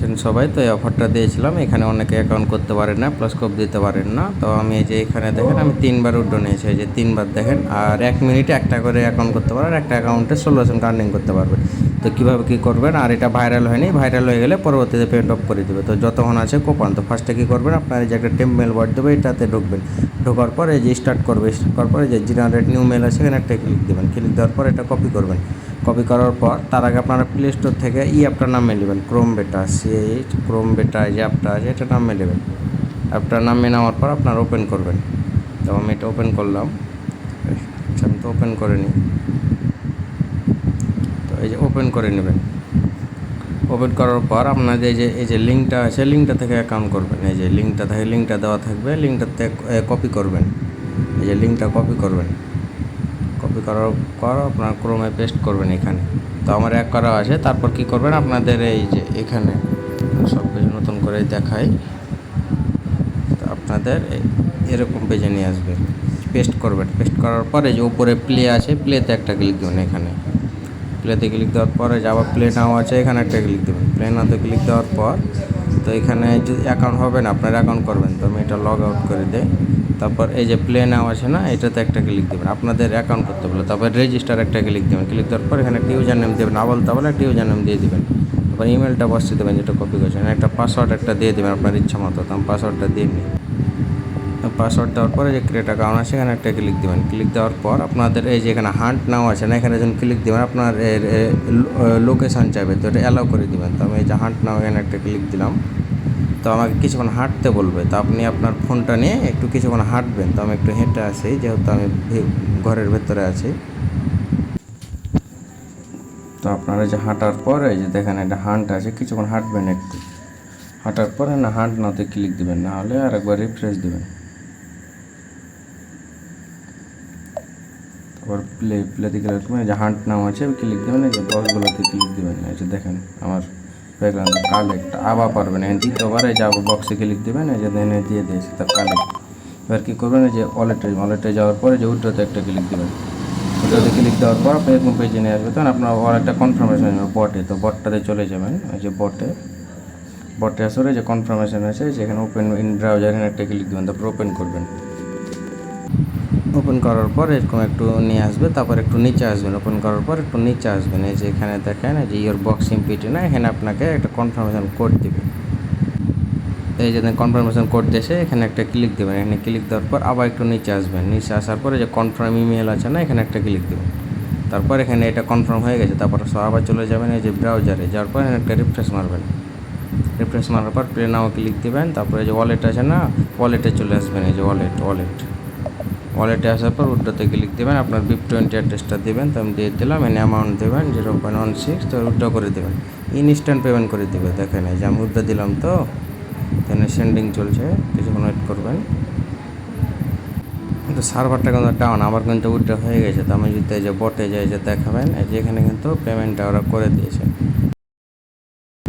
আছেন সবাই। তো এই অফারটা দিয়েছিলাম, এখানে অনেকে অ্যাকাউন্ট করতে পারেন না, প্লাস কোপ দিতে পারেন না। তো আমি এই যে এখানে দেখেন আমি 3বার উইথড্র নিয়েছি, এই যে 3বার দেখেন। আর 1 মিনিটে একটা করে অ্যাকাউন্ট করতে পারবেন, একটা অ্যাকাউন্টে 16 আর্নিং করতে পারবেন। তো কীভাবে কী করবেন, আর এটা ভাইরাল হয়নি, ভাইরাল হয়ে গেলে পরবর্তীতে পেমেন্ট অফ করে দেবে। তো যতক্ষণ আছে কোপান। তো ফার্স্টে কী করবেন, আপনার এই যে একটা টেম্প মেল ওয়ার্ড দেবে, এটাতে ঢুকবেন। ঢোকার পর এই যে স্টার্ট করবে, স্টার্ট করার পরে যে জেনারেট নিউ মেল আছে এখানে একটা ক্লিক দেবেন। ক্লিক দেওয়ার পর এটা কপি করবেন। কপি করার পর তার আগে আপনারা প্লে স্টোর থেকে অ্যাপটার নামে নেবেন, ক্রোম বেটা, ক্রোম বেটা যে অ্যাপটা আছে এটা নামে নেবেন। অ্যাপটার নামে নেওয়ার পর আপনারা ওপেন করবেন। তো আমি এটা ওপেন করলাম, আমি তো ওপেন করে নিই। তো এই যে ওপেন করে নেবেন। ওপেন করার পর আপনাদের এই যে লিঙ্কটা আছে, লিঙ্কটা থেকে অ্যাকাউন্ট করবেন। এই যে লিঙ্কটা থাকে, লিঙ্কটা দেওয়া থাকবে, লিঙ্কটাতে কপি করবেন। এই যে লিঙ্কটা কপি করবেন। কপি করার পর আপনার ক্রোমে পেস্ট করবেন এখানে। তো আমার এক করা আছে। তারপর কি করবেন, আপনাদের এই যে এখানে সব কিছু নতুন করে দেখাই। তো আপনাদের এরকম পেজে নিয়ে আসবে, পেস্ট করবেন। পেস্ট করার পরে যে উপরে প্লে আছে, প্লেতে একটা ক্লিক দেবেন। এখানে প্লেতে ক্লিক দেওয়ার পরে যে আবার প্লে নাও আছে, এখানে একটা ক্লিক দেবেন। প্লে নাওতে ক্লিক দেওয়ার পর তো এখানে যদি অ্যাকাউন্ট হবে না, আপনার অ্যাকাউন্ট করবেন। তো আমি এটা লগ আউট করে দিই। তারপর এই যে প্লে নাও আছে না, এটাতে একটা ক্লিক দেবেন, আপনাদের অ্যাকাউন্ট করতে বলে। তারপর রেজিস্টার একটা ক্লিক দেবেন। ক্লিক দেওয়ার পর এখানে একটা ইউজার নেম দেবেন, আবল তাবল একটা ইউজার নেম দিয়ে দেবেন। তারপর ইমেলটা বসিয়ে দেবেন যেটা কপি করছেন। একটা পাসওয়ার্ড একটা দিয়ে দেবেন আপনার ইচ্ছা মতো। তো আমি পাসওয়ার্ডটা দিয়ে নিই। পাসওয়ার্ড দেওয়ার পরে যে ক্রিয়েট অ্যাকাউন্ট আছে এখানে একটা ক্লিক দেবেন। ক্লিক দেওয়ার পর আপনাদের এই যে এখানে হান্ট নাও আছে না, এখানে যখন ক্লিক দেবেন আপনার লোকেশান চাইবে, তো এটা অ্যালাউ করে দেবেন। তো আমি এই যে হান্ট নাও এখানে একটা ক্লিক দিলাম। তো আমাকে কিছুক্ষণ হাঁটতে বলবে। তো আপনি আপনার ফোনটা নিয়ে একটু কিছুক্ষণ হাঁটবেন। তো আমি একটু হেঁটে আসি, যেহেতু আমি ঘরের ভেতরে আছি। তো আপনারা যে হাঁটার পরে এই যে দেখেন একটা হান্ট আছে, কিছুক্ষণ হাঁটবেন। একটু হাঁটার পরে না হান্ট নাওতে ক্লিক দেবেন, না হলে আরেকবার রিফ্রেশ দেবেন। তারপর প্লেতে ক্লিক করবেন, এই যে হান্ট নাও আছে ক্লিক দেবেন। এই যে বক্সগুলোতে ক্লিক দেবেন। এই যে দেখেন আমার ব্যাকগ্রাউন্ড কালেক্ট আবার পারবেন। এখানে দ্বিতীয়বার এই যে আবার বক্সে ক্লিক দেবেন, এই যে এনে দিয়ে দিয়েছে তা কালেক্ট। এবার কী করবেন, এই যে ওয়ালেটে যাওয়ার পরে যে উইথড্রতে একটা ক্লিক দেবেন। উইথড্রতে ক্লিক দেওয়ার পর আপনি এরকম পেজে নিয়ে আসবে। তখন আপনার ওয়ালেটটা কনফার্মেশন হবে বটে। তো বটটাতে চলে যাবেন। এই যে বটে আসলে যে কনফার্মেশন আছে যেখানে ওপেন ইন ব্রাউজার এখানে একটা ক্লিক দেবেন। তারপর ওপেন করবেন। ওপেন করার পর এরকম একটু নিয়ে আসবে। তারপর একটু নিচে আসবেন। ওপেন করার পর একটু নিচে আসবেন। এই যে এখানে দেখেন এই যে ইয়োর বক্স ইমপিটি না, এখানে আপনাকে একটা কনফার্মেশন কোড দেবে। এই যে কনফার্মেশন কোড দেশে এখানে একটা ক্লিক দেবেন। এখানে ক্লিক দেওয়ার পর আবার একটু নিচে আসবেন। নিচে আসার পরে যে কনফার্ম ইমেল আছে না, এখানে একটা ক্লিক দেবেন। তারপর এখানে এটা কনফার্ম হয়ে গেছে। তারপর আবার চলে যাবেন এই যে ব্রাউজারে, যাওয়ার পর এখানে একটা রিফ্রেশ মারবেন। রিফ্রেশ মারার পর প্লে নাও ক্লিক দেবেন। তারপরে যে ওয়ালেট আছে না, ওয়ালেটে চলে আসবেন। এই যে ওয়ালেটে আসার পর উইথড্রতে ক্লিক দেবেন। আপনার BIP20 অ্যাড্রেসটা দেবেন। তো আমি দিয়ে দিলাম। এনে অ্যামাউন্ট দেবেন 0.16। তো উইথড্র করে দেবেন, ইনস্ট্যান্ট পেমেন্ট করে দেবে। দেখেন এই যে আমি উইথড্র দিলাম। তো এখানে সেন্ডিং চলছে, কিছুক্ষণ ওয়েট করবেন। কিন্তু সার্ভারটা কিন্তু ডাউন, আমার কিন্তু উইথড্র হয়ে গেছে। তো আমি যদি এই যে বটে যাই, যে দেখাবেন এই যে এখানে কিন্তু পেমেন্টটা ওরা করে দিয়েছে।